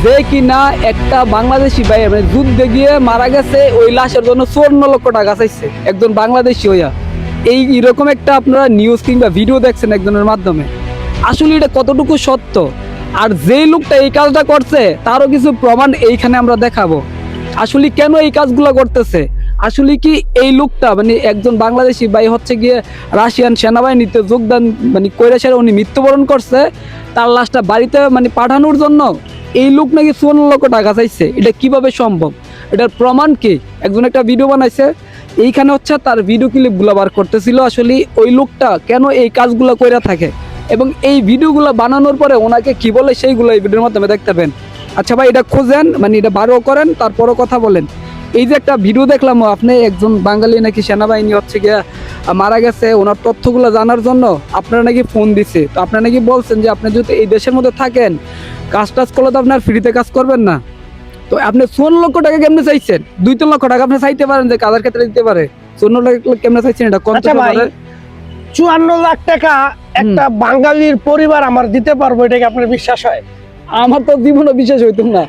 যে কিনা একটা বাংলাদেশি ভাই মানে যুদ্ধে গিয়ে মারা গেছে, ওই লাশের জন্য 54 লক্ষ টাকা চাইছে একজন বাংলাদেশি হইয়া। এই এরকম একটা আপনারা নিউজ কিংবা ভিডিও দেখছেন একজনের মাধ্যমে, আসলে এটা কতটুকু সত্য? আর যেই লোকটা এই কাজটা করছে তারও কিছু প্রমাণ এইখানে আমরা দেখাবো। আসলে কেন এই কাজগুলো করতেছে, আসলে কি এই লোকটা মানে একজন বাংলাদেশি ভাই হচ্ছে গিয়ে রাশিয়ান সেনাবাহিনীতে যোগদান মানে কইরা সেরা উনি মৃত্যুবরণ করছে, তার লাশটা বাড়িতে মানে পাঠানোর জন্য এই লোক নাকি 54 লক্ষ টাকা চাইছে। এটা কিভাবে সম্ভব? এটার প্রমাণ কি? একজন একটা ভিডিও বানাইছে, এইখানে হচ্ছে তার ভিডিও ক্লিপগুলো বার করতেছিল আসলে ওই লোকটা কেন এই কাজগুলো কইরা থাকে, এবং এই ভিডিওগুলো বানানোর পরে ওনাকে কি বলে সেইগুলো এই ভিডিওর মাধ্যমে দেখতে পাবেন। আচ্ছা ভাই, এটা খোঁজেন, মানে এটা বারও করেন, তারপরও কথা বলেন। এই যে একটা ভিডিও দেখলাম, আপনি একজন বাঙালি নাকি সেনাবাহিনী হচ্ছে গিয়া মারা গেছে, ওনার তথ্যগুলো জানার জন্য আপনারা নাকি ফোন দিছে। তো আপনারা নাকি বলছেন যে আপনি যদি এই দেশের মধ্যে থাকেন, কাজ টাজ করলে তো আপনার ফ্রিতে কাজ করবেন না। তো আপনি 54 লক্ষ টাকা কেমনে চাইছেন? 2-3 লক্ষ টাকা আপনি চাইতে পারেন যে কাজের ক্ষেত্রে দিতে পারে, 54 লক্ষ কেমনে চাইছেন? এটা কত? 54 লাখ টাকা একটা বাঙালির পরিবার আমার দিতে পারবো, এটা কি আপনার বিশ্বাস হয়? আমার তো জীবনে বিশ্বাস হইতো না।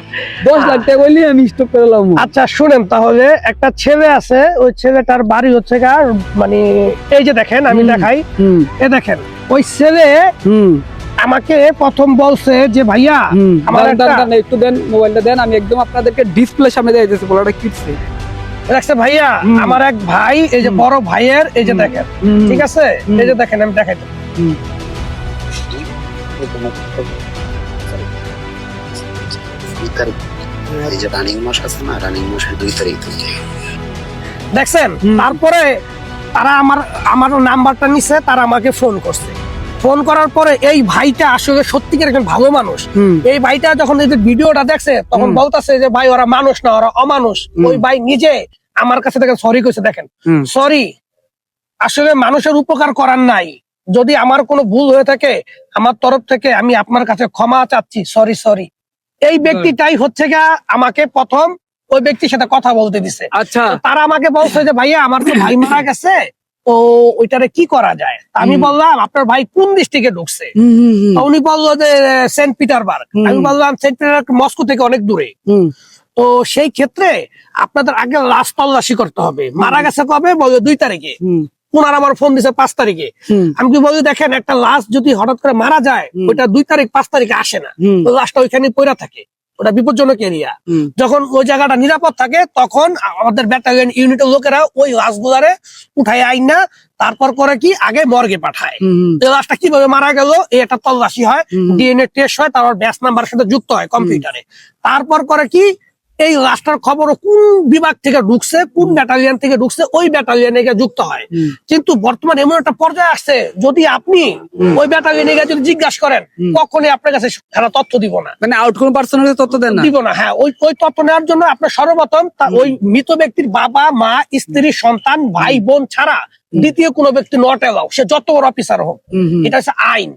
10 লাখ টাকা হইলে আমি স্টপ করলাম। আচ্ছা শুনেন, তাহলে একটা ছেলে আছে, ওই ছেলেটার বাড়ি হচ্ছে মানে এই যে দেখেন, আমি দেখাই, এ দেখেন ওই ছেলে আমাকে প্রথম বলছে যে ভাইয়া আমার একটু দেন, মোবাইলটা দেন, আমি একদম আপনাদেরকে ডিসপ্লে সামনে দিয়ে দিতেছি, বলাটা কিছে রাখছে ভাইয়া আমার এক ভাই, এই যে বড় ভাইয়ের, এই যে দেখেন, ঠিক আছে, এই যে দেখেন, আমি দেখাই দেখছেন। তারপরে তারা আমার নাম্বারটা নিছে, তারা আমাকে ফোন করছে। ফোন করার পরে এই ভাইটা আসলে সত্যিকার একজন ভালো মানুষ। এই ভাইটা যখন এই যে ভিডিওটা দেখছে, তখন বলতেছে যে ভাই ওরা মানুষ না, ওরা অমানুষ। ওই ভাই নিজে আমার কাছে দেখেন সরি কইছে, দেখেন সরি, আসলে মানুষের উপকার করার নাই, যদি আমার কোনো ভুল হয়ে থাকে আমার তরফ থেকে আমি আপনার কাছে ক্ষমা চাচ্ছি, সরি সরি। এই ব্যক্তিটাই হচ্ছে গা আমাকে প্রথম ওই ব্যক্তির সাথে কথা বলতে দিছে। আচ্ছা, তারা আমাকে বলছে যে ভাইয়া আমার তো ভাই মারা গেছে, তো ওইটারে কি করা যায়? আমি বললাম আপনার ভাই কোন ডিস্ট্রিক্টে ঢুকছে? উনি বললো যে সেন্ট পিটারবার্গ। আমি বললাম সেন্ট পিটারবার্গ মস্কো থেকে অনেক দূরে। তো সেই ক্ষেত্রে আপনাদের আগে লাশ তল্লাশি করতে হবে। মারা গেছে কবে? বললো 2 তারিখে। ওনার আমার ফোন দিছে 5 তারিখে। আমি কি বলি দেখেন, একটা লাশ যদি হঠাৎ করে মারা যায়, ওইটা 2 তারিখ 5 তারিখে আসে না, লাশটা ওইখানে পড়ে থাকে, ওটা বিপজ্জনক এরিয়া। যখন ওই জায়গাটা নিরাপদ থাকে, তখন আমাদের ব্যাটালিয়ন ইউনিটের লোকেরা ওই লাশগুলারে উঠায় আইন না, তারপর করে কি আগে মর্গে পাঠায়। এই লাশটা কিভাবে মারা গেল এই একটা তল্লাশি হয়, ডিএনএ টেস্ট হয়, তারপর ব্যাস নাম্বারের সাথে যুক্ত হয় কম্পিউটারে। তারপর করে কি এই লাশটার খবর কোন বিভাগ থেকে ঢুকছে, কোন ব্যাটালিয়ন থেকে ঢুকছে, ওই ব্যাটালিয়নে যুক্ত হয়। কিন্তু বর্তমানে এমন একটা পর্যায়ে আসছে, যদি আপনি ওই ব্যাটালিয়নে যদি জিজ্ঞাসা করেন, কখনই আপনার কাছে তারা তথ্য দিব না, মানে আউট কোন পার্সনের তথ্য দেন না, দিব না। হ্যাঁ, ওই তথ্য নেওয়ার জন্য আপনার সর্বপ্রথম ওই মৃত ব্যক্তির বাবা মা স্ত্রী সন্তান ভাই বোন ছাড়া দ্বিতীয় কোনো ব্যক্তি নট এলাও, সে যত বড় অফিসার হোক, এটা হচ্ছে আইন।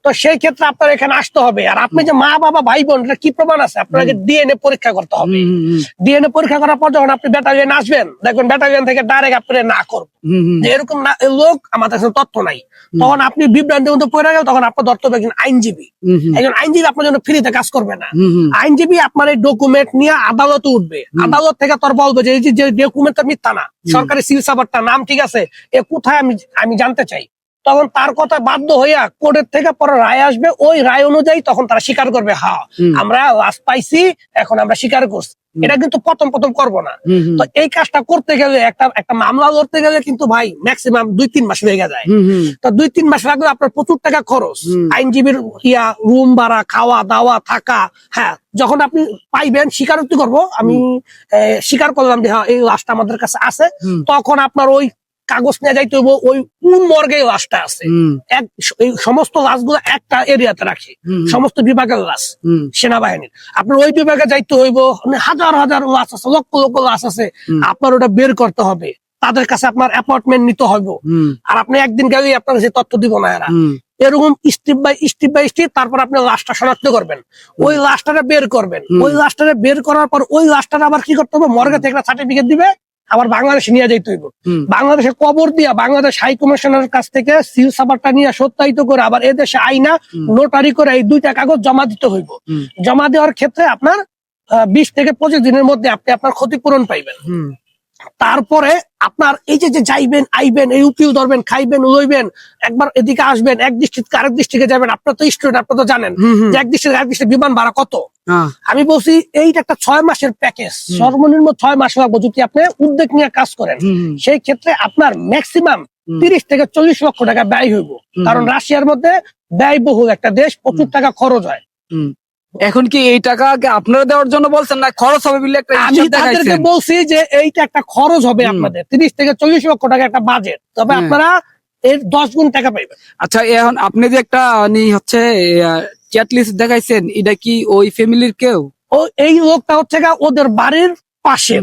তো সেই ক্ষেত্রে আপনার এখানে আসতে হবে। আর আপনি যে মা বাবা ভাই বোন, এটা কি প্রমাণ আছে? আপনাকে ডিএনএ পরীক্ষা করতে হবে। ডিএনএ পরীক্ষা করার পর যখন আপনি ব্যাটালিয়ন আসবেন, দেখবেন ব্যাটালিয়ন থেকে ডাইরেক্ট আপনি না করবেন যে এরকম লোক আমাদের কাছে তথ্য নাই, তখন আপনি বিভ্রান্তির মধ্যে পড়ে গেল, তখন আপনার ধরতে হবে একজন আইনজীবী। একজন আইনজীবী আপনার জন্য ফ্রিতে কাজ করবে না। আইনজীবী আপনার এই ডকুমেন্ট নিয়ে আদালতে উঠবে, আদালত থেকে তোর বলবে যে এই যে ডকুমেন্টটা মিথ্যা না, সরকারি সিল সাভারটা নাম ঠিক আছে, এ কোথায় আমি জানতে চাই। তখন তার কথা বাধ্য হইয়া কোর্টের থেকে পরে রায় আসবে, ওই রায় অনুযায়ী তখন তারা স্বীকার করবে, হ্যাঁ আমরা লাশ পাইছি, এখন আমরা স্বীকার করছি। এটা কিন্তু প্রথম করবো না। তো এই কাজটা করতে গেলে একটা মামলা লড়তে গেলে কিন্তু ভাই ম্যাক্সিমাম 2-3 মাস লেগে যায়। তো 2-3 মাস লাগলে আপনার প্রচুর টাকা খরচ, আইনজীবীর রুম ভাড়া, খাওয়া দাওয়া থাকা। হ্যাঁ, যখন আপনি পাইবেন, স্বীকারোক্তি করবো, আমি স্বীকার করলাম যে হ্যাঁ এই লাশটা আমাদের কাছে আছে, তখন আপনার ওই কাগজ নিয়ে যাইতে হইব ওই কোন মর্গে লাশটা আছে। এই সমস্ত লাশগুলো একটা এরিয়াতে রাখি, সমস্ত বিভাগের লাশ সেনাবাহিনীর। আপনার ওই বিভাগে যাইতে হইব, হাজার হাজার লাশ আছে, লক্ষ লক্ষ লাশ আছে, আপনার ওটা বের করতে হবে, তাদের কাছে আপনার অ্যাপয়েন্টমেন্ট নিতে হবে। আর আপনি একদিন গেলেই আপনার কাছে তথ্য দিব না এরা, এরকম স্টেপ বাই স্টেপ। তারপর আপনি লাশটা শনাক্ত করবেন, ওই লাশটা বের করবেন, ওই লাশটা বের করার পর ওই লাশটা আবার কি করতে হবে, মর্গে থেকে একটা সার্টিফিকেট দিবে, আবার বাংলাদেশে নিয়ে যাইতে হইব। হুম। বাংলাদেশে কবর দিয়া বাংলাদেশ হাই কমিশনারের কাছ থেকে সিল সাবারটা নিয়ে সত্যায়িত করে আবার এদেশে আইনা নোটারি করে এই 2টা কাগজ জমা দিতে হইব। হুম। জমা দেওয়ার ক্ষেত্রে আপনার 20 থেকে 25 দিনের মধ্যে আপনি আপনার ক্ষতিপূরণ পাইবেন। হুম। তারপরে আপনার এই যে যাইবেন আইবেন, এই উকিল ধরবেন, খাইবেন উড়ইবেন, একবার এদিকে আসবেন, এক ডিস্ট্রিক্ট আরেক ডিস্ট্রিক্টে যাবেন। আপনার তো স্টুডেন্ট, আপনারা তো জানেন যে এক ডিস্ট্রিক্ট আরেক ডিস্ট্রিক্ট বিমান ভাড়া কত। আমি বলছি এইটা একটা 6 মাসের প্যাকেজ, সর্বনিম্ন 6 মাস লাগবে যদি আপনি উদ্যোগ নিয়ে কাজ করেন। সেই ক্ষেত্রে আপনার ম্যাক্সিমাম 30 থেকে 40 লক্ষ টাকা ব্যয় হইব, কারণ রাশিয়ার মধ্যে ব্যয়বহুল একটা দেশ, প্রচুর টাকা খরচ হয়। এখন কি এই টাকা আপনারা দেওয়ার জন্য বলছেন না খরচ হবে বলে একটা আমি হিসাব তাদেরকে দেখাইছেন? বলছি যে এইটা একটা খরচ হবে আপনাদের 30 থেকে 40 লক্ষ টাকা একটা বাজেট, তবে আপনারা এর 10 গুণ টাকা পাইবেন। আচ্ছা, এখন আপনি যে একটা হচ্ছে চ্যাট লিস্ট দেখাইছেন, এটা কি ওই ফ্যামিলির কেউ? ও এই লোকটা হচ্ছে ওদের বাড়ির পাশে,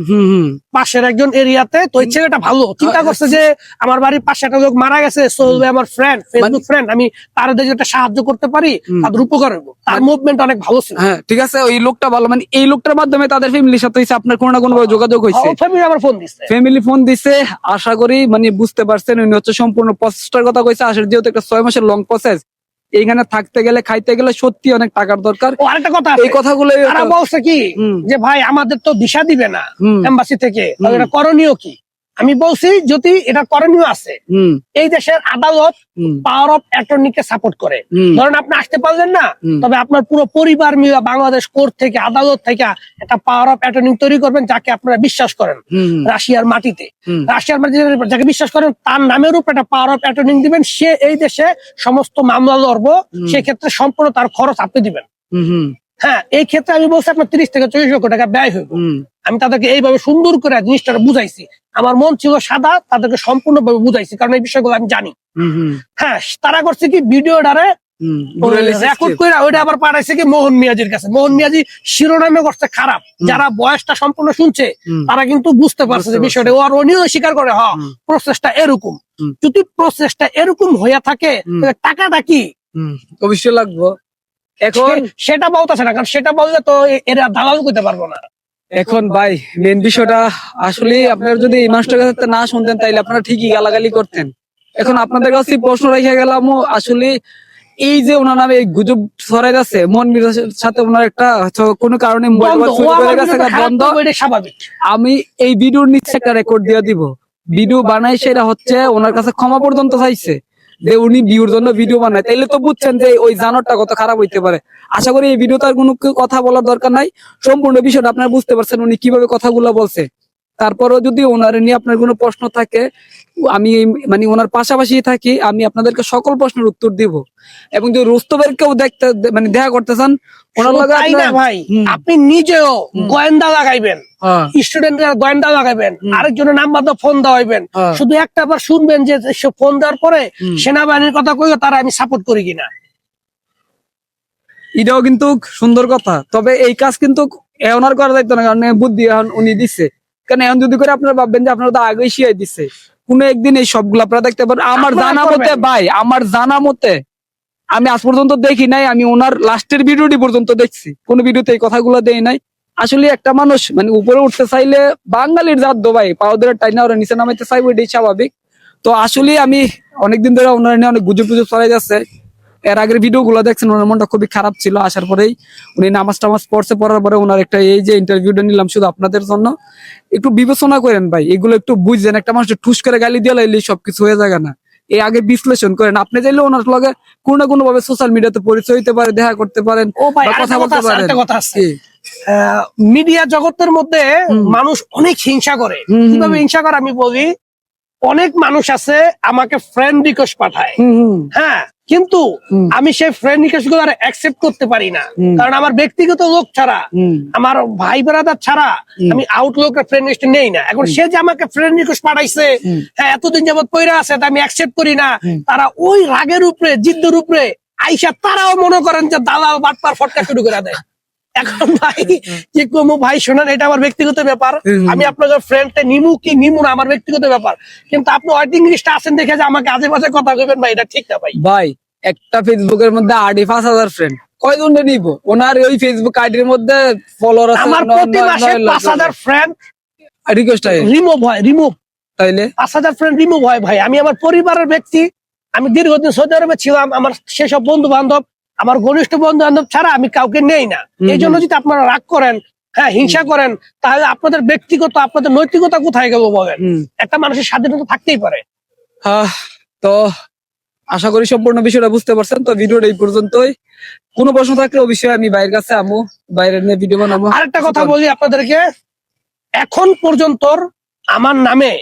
পাশের একজন এরিয়াতে। তো এই ছেলেটা ভালো চিন্তা করছে যে আমার বাড়ির পাশে একটা লোক মারা গেছে, আমার ফ্রেন্ড, ফেসবুক ফ্রেন্ড, আমি তার একটা সাহায্য করতে পারি, তাদের উপকার হইব। তার মুভমেন্ট অনেক ভালো ছিল। হ্যাঁ, ঠিক আছে, ওই লোকটা ভালো, মানে এই লোকটার মাধ্যমে তাদের ফ্যামিলির সাথে হইছে আপনার কোনো না কোনো ভাবে যোগাযোগ হয়েছে? ফ্যামিলি আমার ফোন দিচ্ছে, ফ্যামিলি ফোন দিছে। আশা করি মানে বুঝতে পারছেন উনি হচ্ছে সম্পূর্ণ প্রসেসটার কথা কইছে। আসলে যেহেতু একটা 6 মাসের লং প্রসেস, এইখানে থাকতে গেলে খাইতে গেলে সত্যি অনেক টাকার দরকার। ও আরেকটা কথা, এই কথাগুলো তারা বলছে কি যে ভাই আমাদের তো ভিসা দিবে না এমবাসি থেকে, এটা করণীয় কি? আমি বলছি যদি এটা করণীয় আছে, এই দেশের আদালত পাওয়ার অফ অ্যাটর্নিকে সাপোর্ট করে। ধরেন আপনি আসতে পারলেন না, তবে আপনার পুরো পরিবার মিলে বাংলাদেশ কোর্ট থেকে, আদালত থেকে একটা পাওয়ার অফ অ্যাটর্নি তৈরি করবেন, যাকে আপনারা বিশ্বাস করেন। রাশিয়ার মাটিতে, রাশিয়ার মাটিতে যাকে বিশ্বাস করেন তার নামের উপর একটা পাওয়ার অফ অ্যাটর্নি দিবেন। সে এই দেশে সমস্ত মামলা লড়বো, সেক্ষেত্রে সম্পূর্ণ তার খরচ আপনি দিবেন। হ্যাঁ, এই ক্ষেত্রে আমি বলছি আপনার 30 থেকে 40 লক্ষ টাকা ব্যয় হইব। আমি তাদেরকে এইভাবে সুন্দর করে জিনিসটা বুঝাইছি। আমার মন ছিল সাদা, তাদেরকে সম্পূর্ণভাবে বুঝাইছি, কারণ এই বিষয়গুলো আমি জানি। হ্যাঁ, তারা করছে কি ভিডিওটারে রেকর্ড করে ওইটা আবার পাঠাইছে কি মোহন মিয়াজির কাছে। মোহন মিয়াজি শিরোনামে করছে খারাপ, যারা বয়সটা সম্পূর্ণ শুনছে তারা কিন্তু বুঝতে পারছে যে বিষয়টা, আর উনিও স্বীকার করে হ্যাঁ প্রসেসটা এরকম। যদি প্রসেসটা এরকম হইয়া থাকে টাকাটা কি অবশ্যই লাগবে। এখন সেটা বলতেছে না, কারণ সেটা বললে তো এরা দালাল করতে পারবো না। এখন ভাই মেন বিষয়টা আসলে আপনারা যদি এই মানুষটার কাছে না শুনতেন তাইলে আপনারা ঠিকই গালাগালি করতেন। এখন আপনাদের কাছে প্রশ্ন রেখে গেলাম, আসলে এই যে ওনার নামে এই গুজব ছড়াই যাচ্ছে, মন মিরাজের সাথে ওনার একটা কোনো কারণে বন্ধ, স্বাভাবিক। আমি এই ভিডিওর নিচে একটা রেকর্ড দিয়ে দিব, ভিডিও বানাই, সেটা হচ্ছে ওনার কাছে ক্ষমা পর্যন্ত চাইছে যে উনি ভিউর জন্য ভিডিও বানায়। তাইলে তো বুঝছেন যে ওই জানোয়ারটা কত খারাপ হইতে পারে। আশা করি এই ভিডিও তার কোনো কথা বলার দরকার নাই, সম্পূর্ণ বিষয়টা আপনারা বুঝতে পারছেন উনি কিভাবে কথাগুলো বলছে। তারপরেও যদি ওনার নিয়ে আপনার কোনো প্রশ্ন থাকে, আমি মানে ওনার পাশাপাশি থাকি, আমি আপনাদেরকে সকল প্রশ্নের উত্তর দিব। এবং যদি রুস্তবের কেউ দেখতে মানে দেখা করতে চান ওনার লগে, ভাই আপনি নিজেও গোয়েন্দা লাগাইবেন, স্টুডেন্টরা গোয়েন্দা লাগাইবেন, আরেকজনের নাম্বার দিয়ে ফোন দেওয়াইবেন, শুধু একটা বার শুনবেন যে ফোন দেওয়ার পরে সেনাবাহিনীর কথা কইও তারা আমি সাপোর্ট করি কিনা। এটাও কিন্তু সুন্দর কথা, তবে এই কাজ কিন্তু ওনার করা যাইতো না, কারণ বুদ্ধি এখন উনি দিচ্ছে। কারণ এখন যদি করে আপনারা ভাববেন যে আপনারা তো আগেই শিয়াই দিচ্ছে, কোন একদিন এই সবগুলো আপনারা দেখতে পারেন। আমার জানা মতে ভাই, আমার জানা মতে আমি আজ পর্যন্ত দেখি নাই, আমি ওনার লাস্টের ভিডিওটি পর্যন্ত দেখছি, কোন ভিডিওতে এই কথাগুলো দেই নাই। আসলে একটা মানুষ মানে উপরে উঠতে চাইলে বাঙালির জাত দো ভাই, পাওদের টাইনা ওরা নিচে নামাইতে চাইবো, এটাই স্বাভাবিক। তো আসলে আমি অনেকদিন ধরে ওনার নিয়ে অনেক গুজব টুজব চলাই যাচ্ছে। এর আগের ভিডিও গুলো দেখছেন, ওনার মনটা খুবই খারাপ ছিল। আসার পরেই উনি নামাজ টামাজ পড়ছে, পড়ার পরে ওনার একটা এই যে ইন্টারভিউটা নিলাম শুধু আপনাদের জন্য, একটু বিবেচনা করেন ভাই, এগুলো একটু বুঝছেন। একটা মানুষ ঠুস করে গালি দিয়ে লাইলে সবকিছু হয়ে যায় না, এই আগে বিশ্লেষণ করেন। আপনি চাইলে ওনার লগে কোনো না কোনো ভাবে সোশ্যাল মিডিয়াতে পরিচয় হইতে পারে, দেখা করতে পারেন, কথা বলতে পারেন। মিডিয়া জগতের মধ্যে মানুষ অনেক হিংসা করে। কিভাবে হিংসা করে আমি বলি, অনেক মানুষ আছে আমাকে ফ্রেন্ড রিকোয়েস্ট পাঠায়, হ্যাঁ, কিন্তু আমি সেই ফ্রেন্ড রিকোয়েস্ট গুলো অ্যাকসেপ্ট করতে পারি না, কারণ আমার ব্যক্তিগত লোক ছাড়া, আমার ভাই ব্রাদার ছাড়া আমি আউটলুকের ফ্রেন্ড রিকোয়েস্ট নেই না। এখন সে যে আমাকে ফ্রেন্ড রিকোয়েস্ট পাঠাইছে, হ্যাঁ, এতদিন যাবত পয়রা আছে, আমি অ্যাকসেপ্ট করি না, তারা ওই রাগের উপরে, জিদ্দের উপরে আইসা তারাও মনে করেন যে দালাল বাটপার ফটকা শুরু করে দেয়। এখন ভাই কি কমু ভাই, শোনেন, এটা আমার ব্যক্তিগত ব্যাপার, আমি আপনাদের ফ্রেন্ডে নিমু কি নিমু না আমার ব্যক্তিগত ব্যাপার, কিন্তু আপনি ওয়েটিং লিস্টে আছেন দেখে যে আমাকে আজে বাজে কথা কইবেন ভাই, এটা ঠিক না ভাই। ভাই একটা ফেসবুকের মধ্যে 5,000 ফ্রেন্ড, কয়জন নিব? ওনার ওই ফেসবুক আইডির মধ্যে ফলোয়ার আছে আমার প্রতি মাসে 5,000 ফ্রেন্ড, রিকোয়েস্ট হয় রিমুভ তাইলে 5,000 ফ্রেন্ড রিমুভ হয় ভাই। আমি আমার পরিবারের ব্যক্তি, আমি দীর্ঘদিন সৌদি আরবে ছিলাম, আমার সেসব বন্ধু বান্ধব, আমার ঘনিষ্ঠ বন্ধু বান্ধব ছাড়া আমি কাউকে নেই না। এই জন্য যদি আপনারা রাগ করেন, হ্যাঁ হিংসা করেন, তাহলে আপনাদের ব্যক্তিগত আপনাদের নৈতিকতা কোথায় গেল বলেন? একটা মানুষের স্বাধীনতা থাকতেই পারে। তো আশা করি সম্পূর্ণ বিষয়টা বুঝতে পারছেন। তো ভিডিওটা এই পর্যন্তই। কোনো প্রশ্ন থাকলে অবশ্যই আমি বাইরের কাছে আমু, বাইরে নিয়ে ভিডিও বানাবো। আরেকটা কথা বলি আপনাদেরকে, এখন পর্যন্ত আমার নামে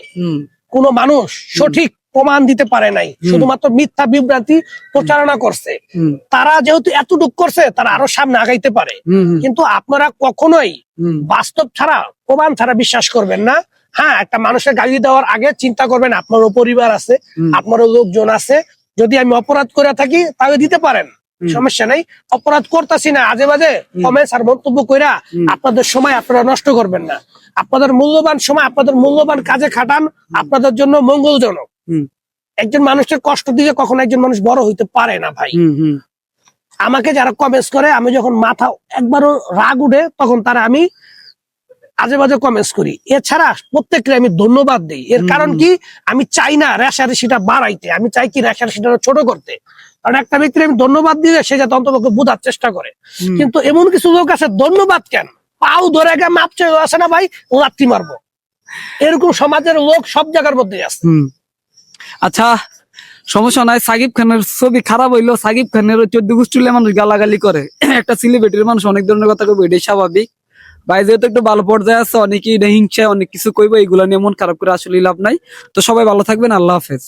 কোন মানুষ সঠিক প্রমাণ দিতে পারে নাই, শুধুমাত্র মিথ্যা বিভ্রান্তি প্রচারণা করছে। তারা যেহেতু এতটুকু করছে, তারা আরো সামনে আগাইতে পারে, কিন্তু আপনারা কখনোই বাস্তব ছাড়া, প্রমাণ ছাড়া বিশ্বাস করবেন না। হ্যাঁ, একটা মানুষের গালি দেওয়ার আগে চিন্তা করবেন আপনারও পরিবার আছে, আপনারও লোকজন আছে। যদি আমি অপরাধ করে থাকি তাহলে দিতে পারেন, সমস্যা নাই। অপরাধ করতেছি না, আজে বাজে কমেন্টস আর মন্তব্য কইরা আপনাদের সময় আপনারা নষ্ট করবেন না। আপনাদের মূল্যবান সময় আপনাদের মূল্যবান কাজে খাটান, আপনাদের জন্য মঙ্গলজনক। একজন মানুষের কষ্ট দিয়ে কখনো একজন মানুষ বড় হইতে পারে না ভাই। আমাকে যারা কমেন্টস করে, আমি যখন মাথা একবারও রাগ উঠে, তখন তারা আমি আজে বাজে কমেন্টস করি। এছাড়া প্রত্যেককে আমি ধন্যবাদ দিই। এর কারণ কি, আমি চাই না রেশারেশিটা বাড়াইতে, আমি চাই কি রেশারেশিটা ছোট করতে। কারণ একটা ব্যক্তির আমি ধন্যবাদ দিলে সে যাতে অন্তত বোঝার চেষ্টা করে। কিন্তু এমন কিছু লোক আছে, ধন্যবাদ কেন, পাও ধরে গিয়ে মাপ চেয়ে আসে না ভাই, লাত্তি মারবো, এরকম সমাজের লোক সব জায়গার মধ্যে আছে। আচ্ছা, সমস্যা নাই। সাকিব খানের ছবি খারাপ হইলো, সাকিব খানের 14 গোষ্ঠীর মানুষ গালাগালি করে, একটা সেলিব্রিটির মানুষ অনেক ধরনের কথা কইবে, এটাই স্বাভাবিক। ভাই যেহেতু একটু ভালো পর্যায়ে আছে, অনেকেই হিংসা অনেক কিছু কইবো, এগুলো নিয়ে মন খারাপ করে আসলে লাভ নাই। তো সবাই ভালো থাকবেন, আল্লাহ হাফেজ।